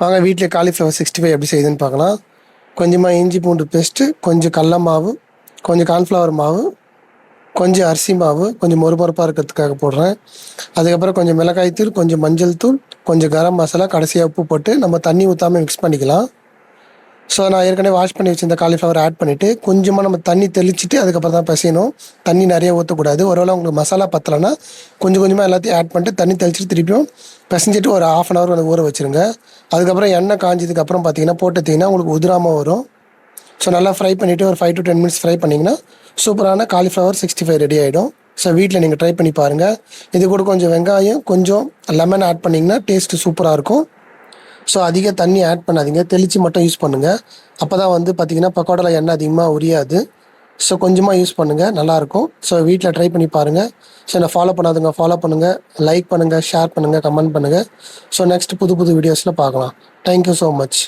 வாங்க வீட்டிலே காலிஃப்ளவர் 65 எப்படி செய்யுதுன்னு பார்க்கலாம். கொஞ்சமாக இஞ்சி பூண்டு பேஸ்ட்டு, கொஞ்சம் கடல மாவு, கொஞ்சம் கார்ன்ஃப்ளவர் மாவு, கொஞ்சம் அரிசி மாவு, கொஞ்சம் மொறுமொறுப்பாக இருக்கிறதுக்காக போடுறேன். அதுக்கப்புறம் கொஞ்சம் மிளகாய் தூள், கொஞ்சம் மஞ்சள் தூள், கொஞ்சம் கரம் மசாலா, கடைசியாக உப்பு போட்டு நம்ம தண்ணி ஊற்றாமல் மிக்ஸ் பண்ணிக்கலாம். ஸோ நான் ஏற்கனவே வாஷ் பண்ணி வச்சிருந்த காலிஃப்ளவர் ஆட் பண்ணிவிட்டு கொஞ்சமாக நம்ம தண்ணி தெளிச்சிட்டு அதுக்கப்புறம் தான் பிசையணும். தண்ணி நிறைய ஊற்றக்கூடாது. ஒருவேளை உங்களுக்கு மசாலா பத்தலைன்னா கொஞ்சம் கொஞ்சமாக எல்லாத்தையும் ஆட் பண்ணிட்டு தண்ணி தெளிச்சிட்டு திருப்பியும் பிசைஞ்சிட்டு ஒரு 1/2 hour வந்து ஊற வச்சுருங்க. அதுக்கப்புறம் எண்ணெய் காஞ்சதுக்கப்புறம் பார்த்தீங்கன்னா போட்டுட்டிங்கன்னா உங்களுக்கு உதிராமல் வரும். ஸோ நல்லா ஃப்ரை பண்ணிவிட்டு ஒரு 5 to 10 minutes ஃப்ரை பண்ணிங்கன்னா சூப்பரான காலிஃப்ளவர் 65 ரெடி ஆகிடும். ஸோ வீட்டில் நீங்கள் ட்ரை பண்ணி பாருங்கள். இது கூட கொஞ்சம் வெங்காயம், கொஞ்சம் லெமன் ஆட் பண்ணிங்கன்னா டேஸ்ட்டு சூப்பராக இருக்கும். ஸோ அதிக தண்ணி ஆட் பண்ணாதீங்க, தெளித்து மட்டும் யூஸ் பண்ணுங்கள். அப்போ தான் வந்து பார்த்திங்கன்னா பக்கோடாவில் எண்ணெய் அதிகமாக உரியாது. ஸோ கொஞ்சமாக யூஸ் பண்ணுங்கள், நல்லாயிருக்கும். ஸோ வீட்டில் ட்ரை பண்ணி பாருங்கள். ஸோ என்னை ஃபாலோ பண்ணாதுங்க, ஃபாலோ பண்ணுங்கள், லைக் பண்ணுங்கள், ஷேர் பண்ணுங்கள், கமெண்ட் பண்ணுங்கள். ஸோ நெக்ஸ்ட் புது புது வீடியோஸில் பார்க்கலாம். Thank you so much.